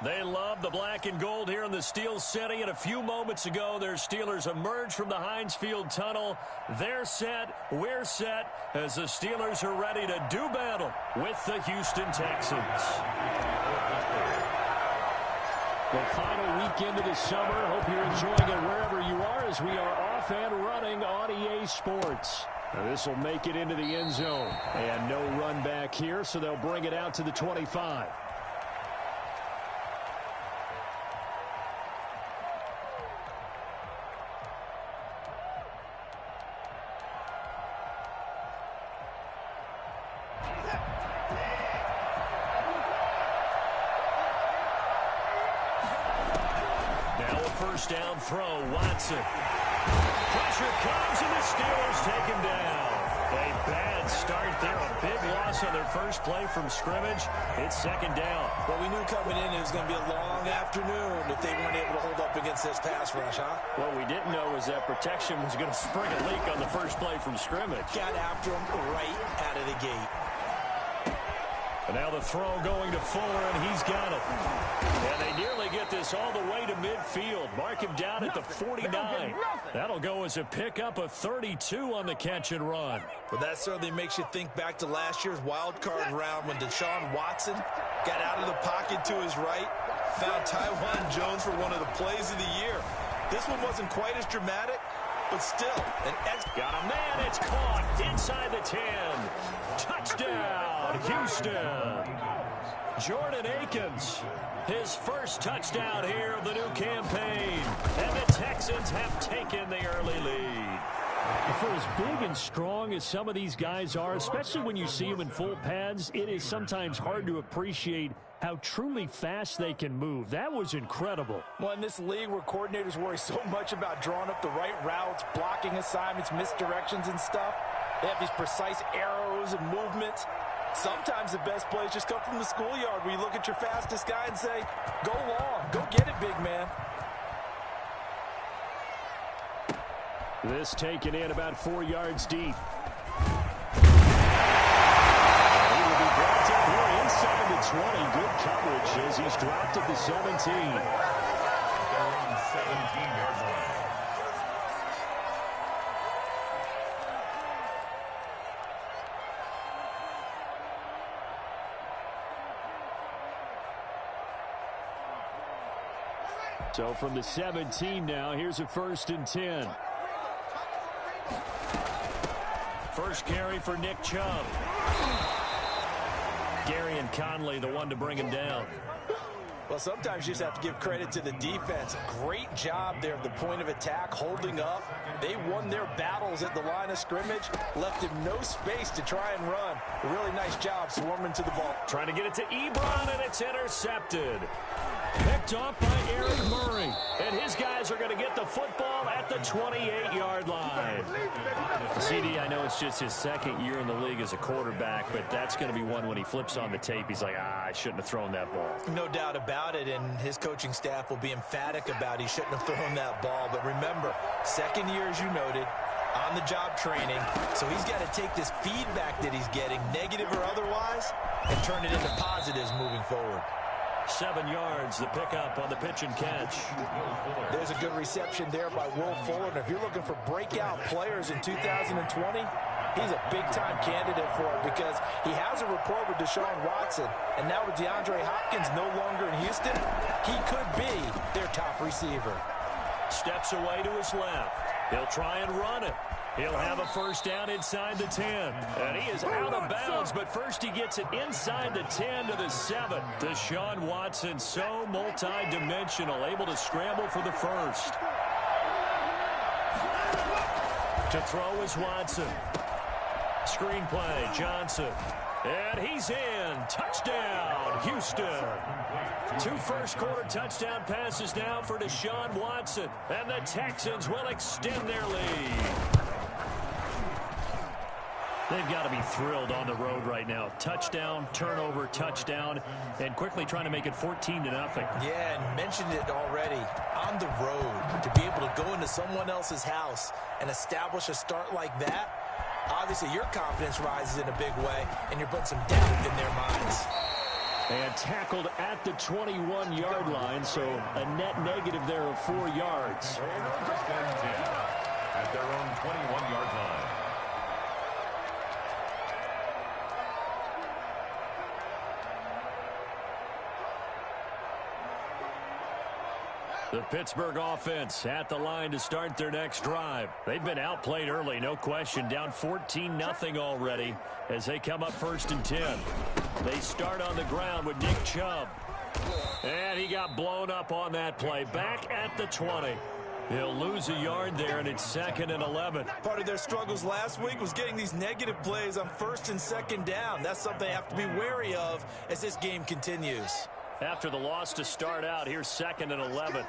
They love the black and gold here in the Steel City. And a few moments ago, their Steelers emerged from the Heinz Field tunnel. They're set, we're set, as the Steelers are ready to do battle with the Houston Texans. The final weekend of the summer. Hope you're enjoying it wherever you are as we are off and running on EA Sports. Now this will make it into the end zone. And no run back here, so they'll bring it out to the 25. First down throw, Watson. Pressure comes, and the Steelers take him down. A bad start there, a big loss on their first play from scrimmage. It's second down. Well, we knew coming in it was going to be a long afternoon if they weren't able to hold up against this pass rush, huh? What we didn't know was that protection was going to spring a leak on the first play from scrimmage. Got after him right out of the gate. And now the throw going to Fuller, and he's got it. And they nearly get this all the way to midfield. Mark him down at the 49. That'll go as a pickup of 32 on the catch and run. Well, that certainly makes you think back to last year's wild card round when Deshaun Watson got out of the pocket to his right, found Taiwan Jones for one of the plays of the year. This one wasn't quite as dramatic, but still, got a man, it's caught inside the 10. Touchdown, Houston. Jordan Akins, his first touchdown here of the new campaign. And the Texans have taken the early lead. For as big and strong as some of these guys are, especially when you see them in full pads, it is sometimes hard to appreciate how truly fast they can move. That was incredible. Well, in this league where coordinators worry so much about drawing up the right routes, blocking assignments, misdirections and stuff, they have these precise arrows and movements. Sometimes the best plays just come from the schoolyard where you look at your fastest guy and say, go long, go get it, big man. This taken in about 4 yards deep. He will be brought up here inside the 20. Good coverage as he's dropped at the 17. 17-yard line. So from the 17 now, here's a 1st and 10. First carry for Nick Chubb. Gary and Conley, the one to bring him down. Well, sometimes you just have to give credit to the defense. Great job there at the point of attack, holding up. They won their battles at the line of scrimmage, left him no space to try and run. A really nice job swarming to the ball. Trying to get it to Ebron, and it's intercepted. Picked off by Eric Murray. And his guys are going to get the football at the 28-yard line. CD, I know it's just his second year in the league as a quarterback, but that's going to be one when he flips on the tape. He's like, I shouldn't have thrown that ball. No doubt about it, and his coaching staff will be emphatic about he shouldn't have thrown that ball. But remember, second year, as you noted, on-the-job training, so he's got to take this feedback that he's getting, negative or otherwise, and turn it into positives moving forward. 7 yards, the pickup on the pitch and catch. There's a good reception there by Will Fuller. And if you're looking for breakout players in 2020, he's a big-time candidate for it because he has a rapport with Deshaun Watson. And now with DeAndre Hopkins no longer in Houston, he could be their top receiver. Steps away to his left. He'll try and run it. He'll have a first down inside the 10. And he is out of bounds, but first he gets it inside the 10 to the 7. Deshaun Watson, so multi-dimensional, able to scramble for the first. To throw is Watson. Screenplay, Johnson. And he's in. Touchdown, Houston. 2 first-quarter touchdown passes now for Deshaun Watson. And the Texans will extend their lead. They've got to be thrilled on the road right now. Touchdown, turnover, touchdown, and quickly trying to make it 14-0. Yeah, and mentioned it already. On the road, to be able to go into someone else's house and establish a start like that, obviously your confidence rises in a big way, and you're putting some doubt in their minds. And tackled at the 21-yard line, so a net negative there of 4 yards. First and 10 at their own 21-yard line. The Pittsburgh offense at the line to start their next drive. They've been outplayed early, no question. Down 14-0 already as they come up 1st and 10. They start on the ground with Nick Chubb. And he got blown up on that play. Back at the 20. He'll lose a yard there, and it's 2nd and 11. Part of their struggles last week was getting these negative plays on 1st and 2nd down. That's something they have to be wary of as this game continues. After the loss to start out, here's 2nd and 11.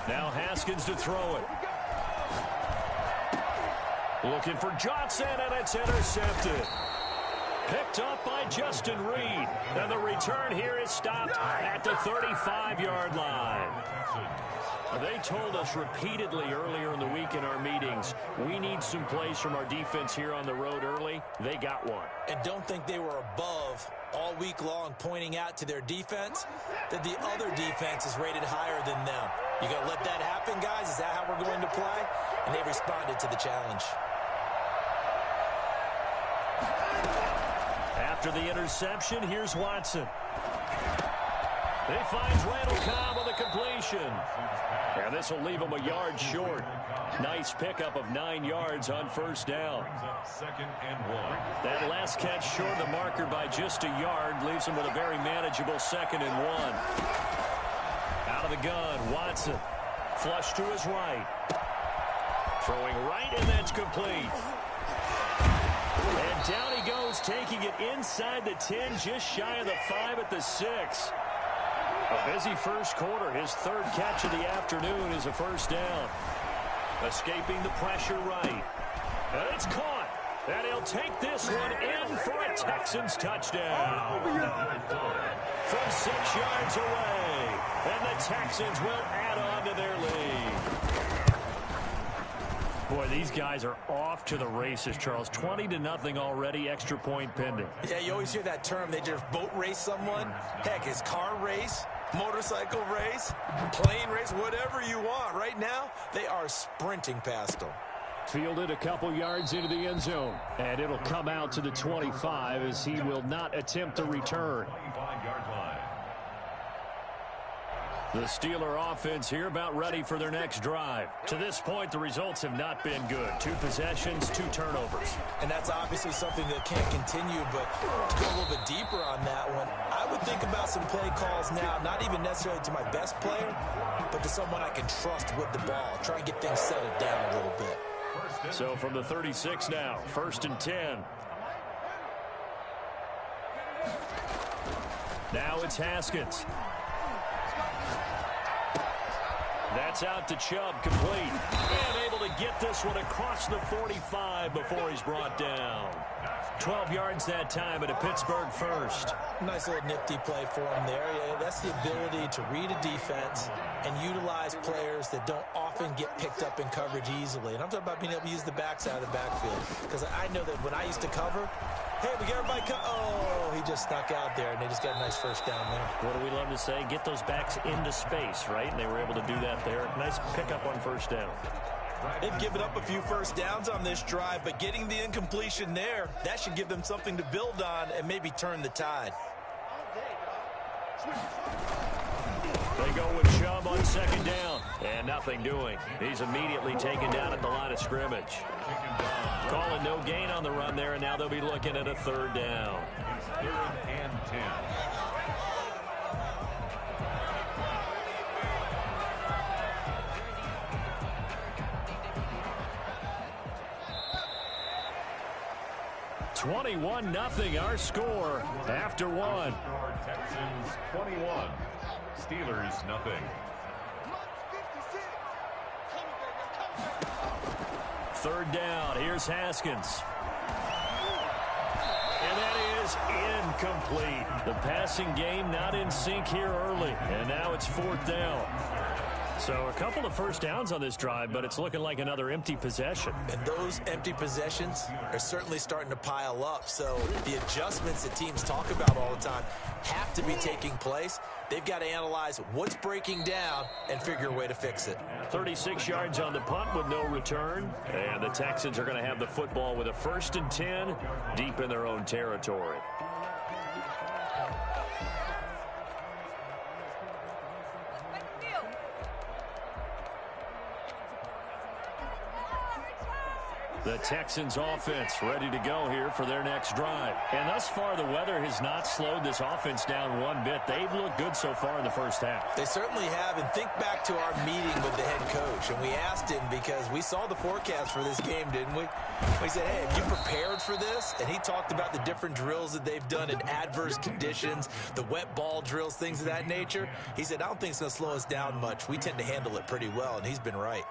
Now Haskins to throw it. Looking for Johnson, and it's intercepted. Picked up by Justin Reed. And the return here is stopped at the 35-yard line. They told us repeatedly earlier in the week in our meetings, we need some plays from our defense here on the road early. They got one. And don't think they were above all week long pointing out to their defense that the other defense is rated higher than them. You going to let that happen, guys? Is that how we're going to play? And they responded to the challenge. After the interception, here's Watson. He finds Randall Cobb with a completion. And this will leave him a yard short. Nice pickup of 9 yards on 1st down. 2nd and 1. That last catch short of the marker by just a yard leaves him with a very manageable 2nd and 1. Out of the gun, Watson. Flush to his right. Throwing right, and that's complete. And down he goes, taking it inside the 10, just shy of the 5 at the 6. A busy first quarter. His 3rd catch of the afternoon is a 1st down. Escaping the pressure right. And it's caught. And he'll take this one in for a Texans touchdown. From 6 yards away. And the Texans will add on to their lead. Boy, these guys are off to the races, Charles. 20-0 already, extra point pending. Yeah, you always hear that term. They just boat race someone. Heck, it's car race, motorcycle race, plane race, whatever you want. Right now, they are sprinting past them. Fielded a couple yards into the end zone. And it'll come out to the 25 as he will not attempt to return. 25-yard line. The Steeler offense here about ready for their next drive. To this point, the results have not been good. 2 possessions, 2 turnovers. And that's obviously something that can't continue, but to go a little bit deeper on that one, I would think about some play calls now, not even necessarily to my best player, but to someone I can trust with the ball. Try and get things settled down a little bit. So from the 36 now, 1st and 10. Now it's Haskins. That's out to Chubb, complete. And able to get this one across the 45 before he's brought down. 12 yards that time at a Pittsburgh 1st. Nice little nifty play for him there. Yeah, that's the ability to read a defense and utilize players that don't often get picked up in coverage easily. And I'm talking about being able to use the backs out of the backfield. Because I know that when I used to cover, hey, we got everybody oh, he just snuck out there, and they just got a nice 1st down there. What do we love to say? Get those backs into space, right? And they were able to do that there. Nice pickup on 1st down. They've given up a few 1st downs on this drive, but getting the incompletion there, that should give them something to build on and maybe turn the tide. They go with Chubb on 2nd down. And nothing doing. He's immediately taken down at the line of scrimmage. Calling no gain on the run there, and now they'll be looking at a 3rd down. 3rd and 10. (21-0) our score after 1. Texans 21, Steelers nothing. 3rd down. Here's Haskins. And that is incomplete. The passing game not in sync here early. And now it's 4th down. So a couple of first downs on this drive, but it's looking like another empty possession. And those empty possessions are certainly starting to pile up. So the adjustments that teams talk about all the time have to be taking place. They've got to analyze what's breaking down and figure a way to fix it. 36 yards on the punt with no return. And the Texans are going to have the football with a 1st and 10 deep in their own territory. The Texans offense ready to go here for their next drive. And thus far, the weather has not slowed this offense down one bit. They've looked good so far in the first half. They certainly have. And think back to our meeting with the head coach. And we asked him because we saw the forecast for this game, didn't we? We said, hey, have you prepared for this? And he talked about the different drills that they've done in adverse conditions, the wet ball drills, things of that nature. He said, I don't think it's going to slow us down much. We tend to handle it pretty well, and he's been right.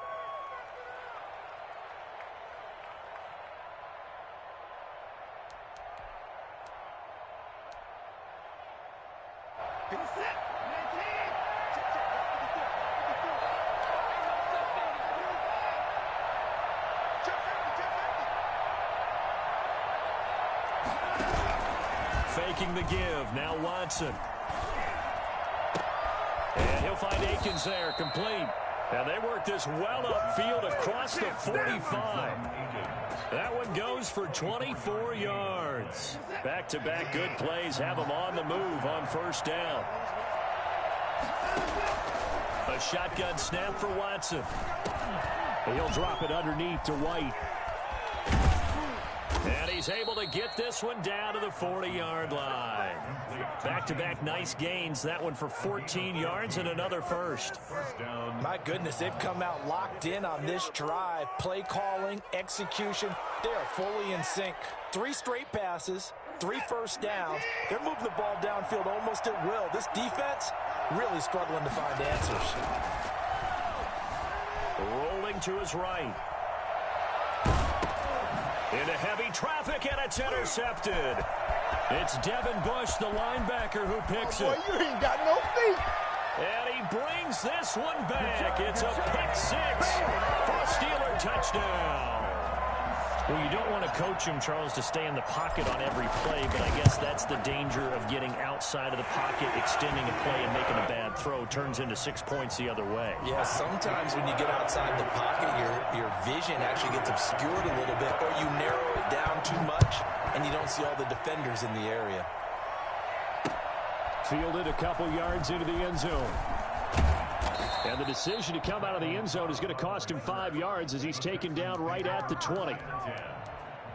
Faking the give. Now Watson. And he'll find Akins there, complete. And they work this well upfield across the 45. That one goes for 24 yards. Back-to-back good plays have them on the move on first down. A shotgun snap for Watson. He'll drop it underneath to White. And he's able to get this one down to the 40-yard line. Back-to-back nice gains. That one for 14 yards and another first. My goodness, they've come out locked in on this drive. Play calling, execution, they are fully in sync. 3 straight passes, 3 first downs. They're moving the ball downfield almost at will. This defense really struggling to find answers. Rolling to his right. Into heavy traffic, and it's intercepted. It's Devin Bush, the linebacker, who picks it. Boy, you ain't got no feet. And he brings this one back. It's a pick 6 for a Steeler touchdown. Well, you don't want to coach him, Charles, to stay in the pocket on every play, but I guess that's the danger of getting outside of the pocket, extending a play, and making a bad throw. Turns into 6 points the other way. Yeah, sometimes when you get outside the pocket, your vision actually gets obscured a little bit, or you narrow it down too much, and you don't see all the defenders in the area. Fielded a couple yards into the end zone. And the decision to come out of the end zone is going to cost him 5 yards as he's taken down right at the 20.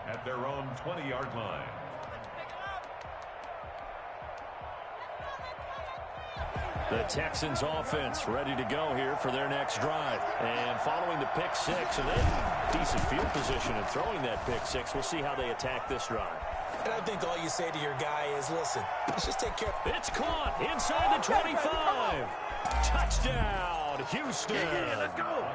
At their own 20-yard line. The Texans offense ready to go here for their next drive. And following the pick 6, and then decent field position and throwing that pick 6, we'll see how they attack this drive. And I think all you say to your guy is, listen, let's just take care. It's caught inside the 25. Touchdown, Houston. Let's go.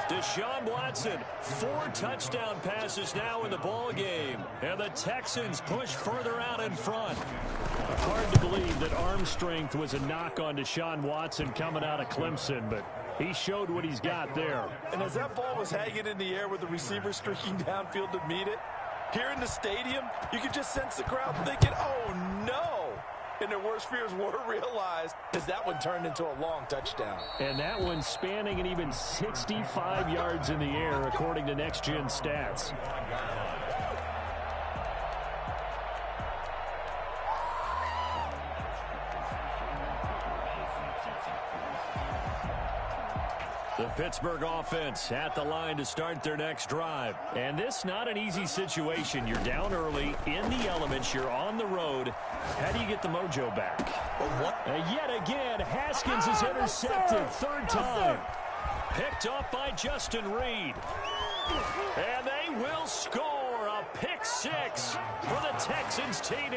Deshaun Watson, 4 touchdown passes now in the ball game. And the Texans push further out in front. Hard to believe that arm strength was a knock on Deshaun Watson coming out of Clemson, but he showed what he's got there. And as that ball was hanging in the air with the receiver streaking downfield to meet it, here in the stadium, you could just sense the crowd thinking, oh, no. And their worst fears were realized as that one turned into a long touchdown. And that one spanning and even 65 yards in the air, according to Next Gen Stats. The Pittsburgh offense at the line to start their next drive. And this not an easy situation. You're down early, in the elements, you're on the road. How do you get the mojo back? Yet again, Haskins is intercepted. Third time. Picked up by Justin Reed. And they will score a pick 6 for the Texans TD.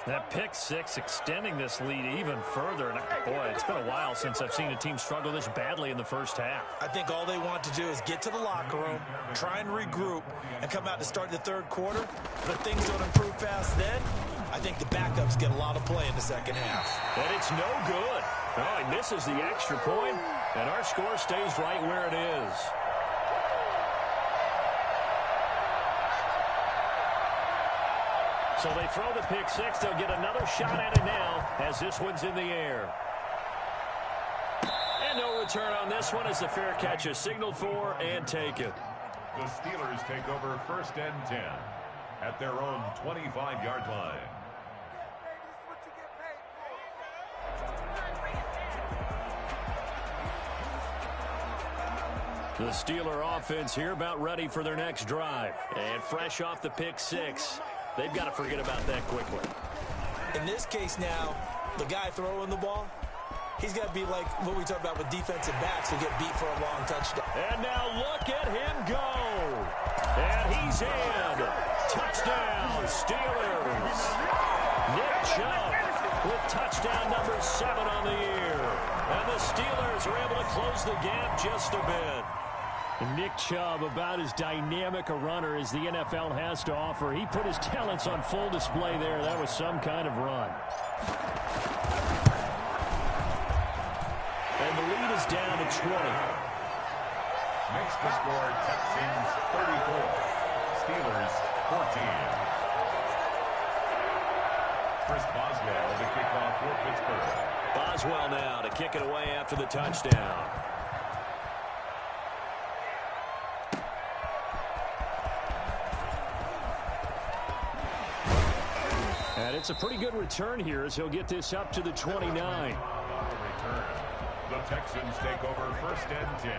That pick 6 extending this lead even further. And boy, it's been a while since I've seen a team struggle this badly in the first half. I think all they want to do is get to the locker room, try and regroup, and come out to start the third quarter. But if things don't improve fast then, I think the backups get a lot of play in the second half. And it's no good. Oh, he misses the extra point, and our score stays right where it is. So they throw the pick six. They'll get another shot at it now as this one's in the air. And no return on this one as the fair catch is signaled for and taken. The Steelers take over 1st and 10 at their own 25-yard line. The Steeler offense here about ready for their next drive. And fresh off the pick six. They've got to forget about that quickly. In this case now, the guy throwing the ball, he's got to be like what we talked about with defensive backs who get beat for a long touchdown. And now look at him go. And he's in. Touchdown, Steelers. Nick Chubb with touchdown number 7 on the year. And the Steelers are able to close the gap just a bit. Nick Chubb, about as dynamic a runner as the NFL has to offer. He put his talents on full display there. That was some kind of run. And the lead is down to 20. Makes the score Texans 34, Steelers 14. Chris Boswell to kick off for Pittsburgh. Boswell now to kick it away after the touchdown. And it's a pretty good return here as he'll get this up to the 29. Return. The Texans take over 1st and 10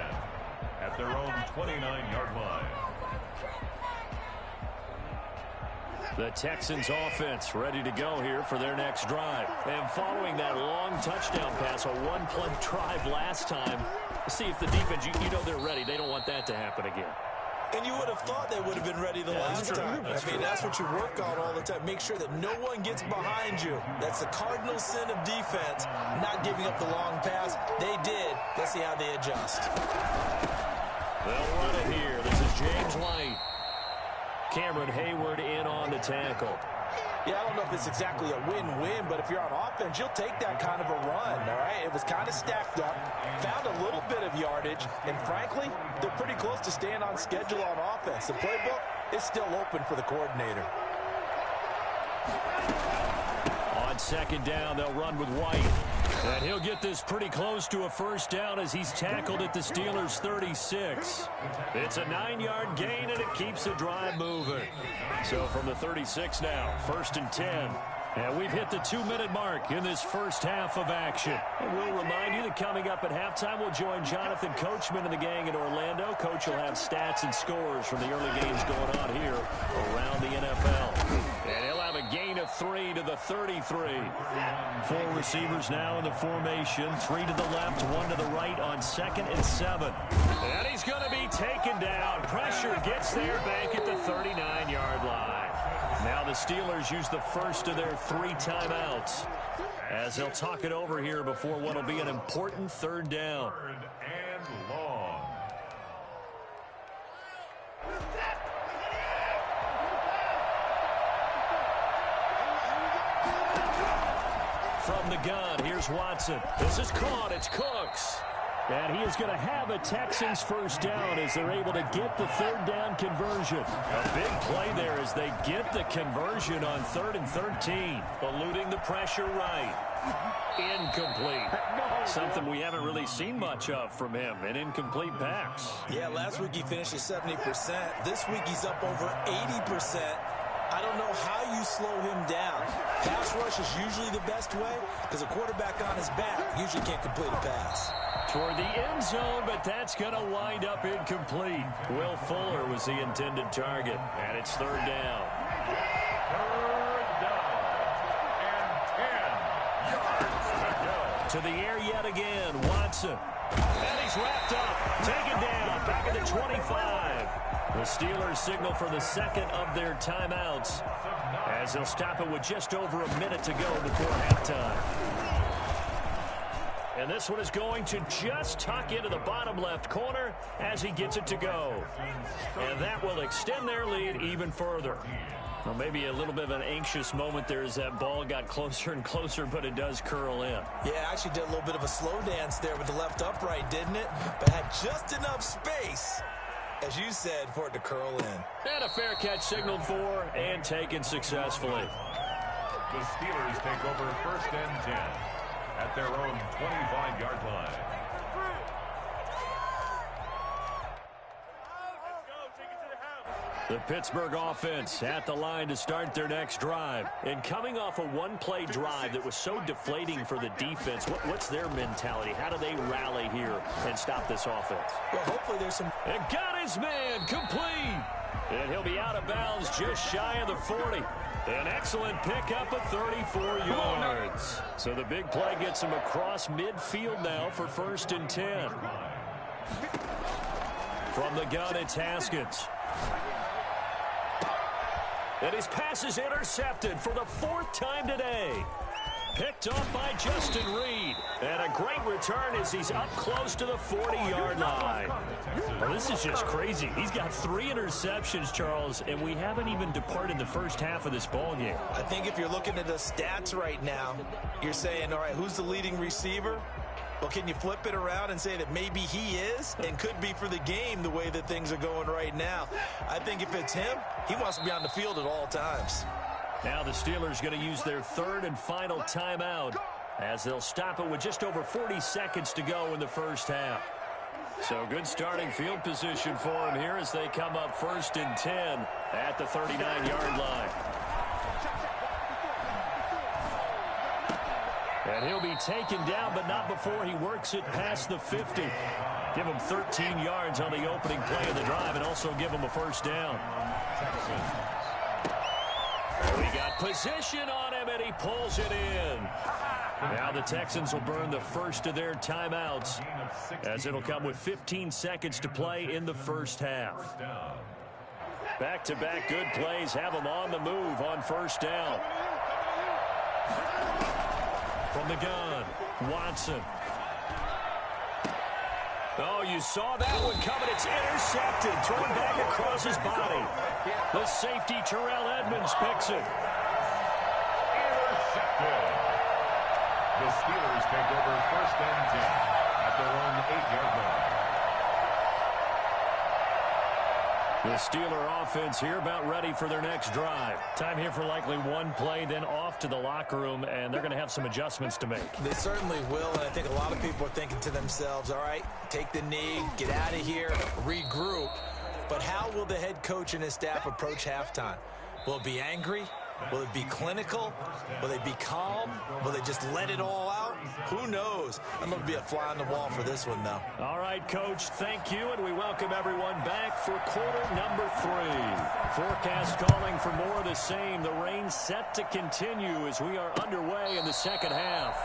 at their own 29-yard line. The Texans offense ready to go here for their next drive. And following that long touchdown pass, a one-play drive last time, see if the defense, you know they're ready. They don't want that to happen again. And you would have thought they would have been ready the last time. I mean, that's what you work on all the time. Make sure that no one gets behind you. That's the cardinal sin of defense, not giving up the long pass. They did. Let's see how they adjust. They'll run it here. This is James White. Cameron Hayward in on the tackle. Yeah, I don't know if it's exactly a win-win, but if you're on offense, you'll take that kind of a run, all right? It was kind of stacked up, found a little bit of yardage, and frankly, they're pretty close to staying on schedule on offense. The playbook is still open for the coordinator. On second down, they'll run with White. And he'll get this pretty close to a first down as he's tackled at the Steelers' 36. It's a 9-yard gain, and it keeps the drive moving. So from the 36 now, 1st and 10. And we've hit the 2-minute mark in this first half of action. And we'll remind you that coming up at halftime, we'll join Jonathan Coachman and the gang in Orlando. Coach will have stats and scores from the early games going on here around the NFL. And he'll have a gain of 3 to the 33. 4 receivers now in the formation. 3 to the left, 1 to the right on 2nd and 7. And he's going to be taken down. Pressure gets there back at the 39-yard line. Now the Steelers use the first of their 3 timeouts as they'll talk it over here before what will be an important 3rd down. 3rd and long. From the gun, here's Watson. This is caught. It's Cooks. And he is going to have a Texans first down as they're able to get the 3rd down conversion. A big play there as they get the conversion on 3rd and 13. Eluding the pressure right. Incomplete. Something we haven't really seen much of from him, an incomplete pass. Yeah, last week he finished at 70%. This week he's up over 80%. I don't know how you slow him down. Pass rush is usually the best way because a quarterback on his back usually can't complete a pass. Toward the end zone, but that's going to wind up incomplete. Will Fuller was the intended target, and it's 3rd down. 3rd down and 10 yards to go. To the air yet again, Watson. And he's wrapped up, taken down, back at the 25. The Steelers signal for the 2nd of their timeouts as they'll stop it with just over a minute to go before halftime. And this one is going to just tuck into the bottom left corner as he gets it to go. And that will extend their lead even further. Well, maybe a little bit of an anxious moment there as that ball got closer and closer, but it does curl in. Yeah, actually did a little bit of a slow dance there with the left upright, didn't it? But had just enough space, as you said, for it to curl in. And a fair catch signaled for and taken successfully. The Steelers take over 1st and 10 at their own 25-yard line. The Pittsburgh offense at the line to start their next drive. And coming off a one-play drive that was so deflating for the defense, what's their mentality? How do they rally here and stop this offense? Well, hopefully there's some... And got his man complete. And he'll be out of bounds just shy of the 40. An excellent pickup of 34 yards. So the big play gets him across midfield now for 1st and 10. From the gun, it's Haskins. And his pass is intercepted for the 4th time today. Picked off by Justin Reed. And a great return as he's up close to the 40-yard line. Well, this is just crazy. He's got 3 interceptions, Charles, and we haven't even departed the first half of this ball game. I think if you're looking at the stats right now, you're saying, all right, who's the leading receiver? Well, can you flip it around and say that maybe he is and could be for the game the way that things are going right now? I think if it's him, he wants to be on the field at all times. Now the Steelers going to use their 3rd and final timeout as they'll stop it with just over 40 seconds to go in the first half. So good starting field position for them here as they come up 1st and 10 at the 39-yard line. And he'll be taken down, but not before he works it past the 50. Give him 13 yards on the opening play of the drive and also give him a first down. We got position on him, and he pulls it in. Now the Texans will burn the first of their timeouts as it'll come with 15 seconds to play in the first half. Back-to-back good plays have them on the move on first down. From the gun, Watson. Oh, you saw that one coming. It's intercepted. Thrown back across his body. The safety, Terrell Edmonds, picks it. Intercepted. The Steelers take over 1st and 10 at their own 8-yard line. The Steeler offense here about ready for their next drive. Time here for likely one play, then off to the locker room, and they're going to have some adjustments to make. They certainly will, and I think a lot of people are thinking to themselves, all right, take the knee, get out of here, regroup. But how will the head coach and his staff approach halftime? Will it be angry? Will it be clinical? Will they be calm? Will they just let it all out? Who knows? I'm going to be a fly on the wall for this one, though. All right, Coach, thank you, and we welcome everyone back for quarter number 3. Forecast calling for more of the same. The rain set to continue as we are underway in the second half.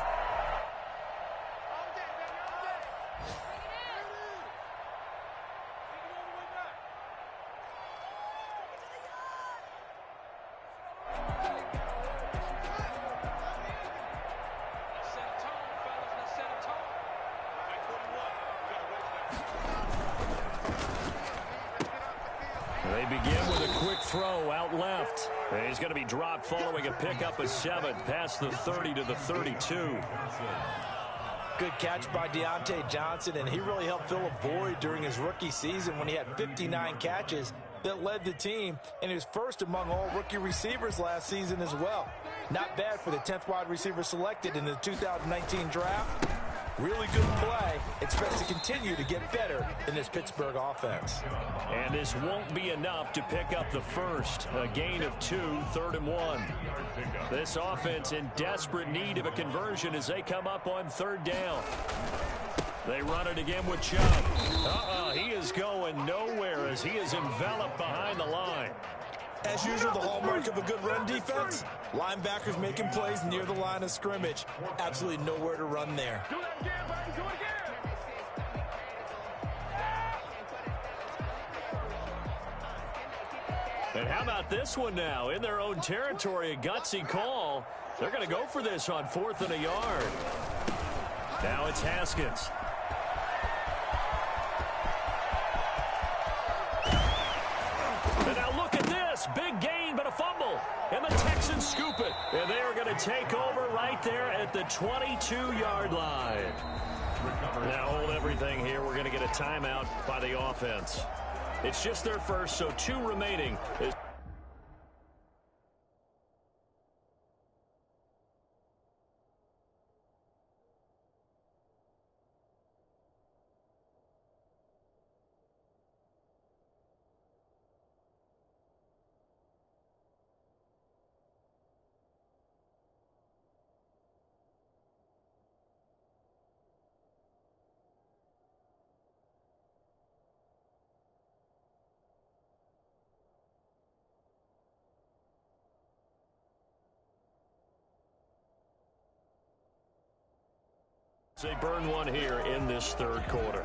They begin with a quick throw out left. And he's going to be dropped following a pickup of 7 past the 30 to the 32. Good catch by Deontay Johnson, and he really helped fill a void during his rookie season when he had 59 catches that led the team, and he was first among all rookie receivers last season as well. Not bad for the 10th wide receiver selected in the 2019 draft. Really good play. Expects to continue to get better in this Pittsburgh offense. And this won't be enough to pick up the first. A gain of 2, 3rd and 1. This offense in desperate need of a conversion as they come up on 3rd down. They run it again with Chubb. He is going nowhere as he is enveloped behind the line. As usual, the hallmark of a good run defense, linebackers making plays near the line of scrimmage. Absolutely nowhere to run there. Do it again, buddy. Do it again. And how about this one now? In their own territory, a gutsy call. They're going to go for this on 4th and a yard. Now it's Haskins. And now look at this. Big gain gain, but a fumble. And the Texans scoop it. And they are going to take over right there at the 22-yard line. Now hold everything here. We're going to get a timeout by the offense. It's just their first, so 2 remaining. They burn one here in this third quarter.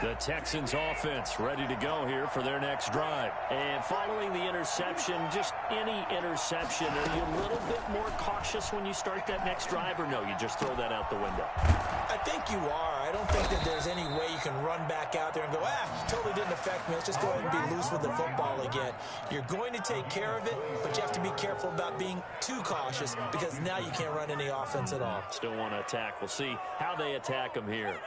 The Texans offense ready to go here for their next drive. And following the interception, just any interception, are you a little bit more cautious when you start that next drive, or no, you just throw that out the window? I think you are. I don't think that there's any way you can run back out there and go, totally didn't affect me. Let's just go ahead and be loose with the football again. You're going to take care of it, but you have to be careful about being too cautious because now you can't run any offense at all. Still want to attack. We'll see how they attack them here.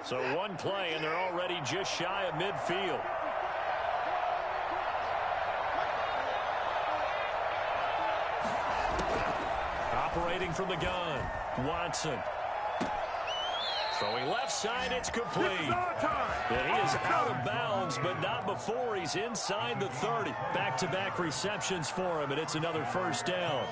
So one play, and they're already just shy of midfield. Operating from the gun, Watson. Throwing left side, it's complete. And he is out of bounds, but not before he's inside the 30. Back-to-back receptions for him, and it's another first down.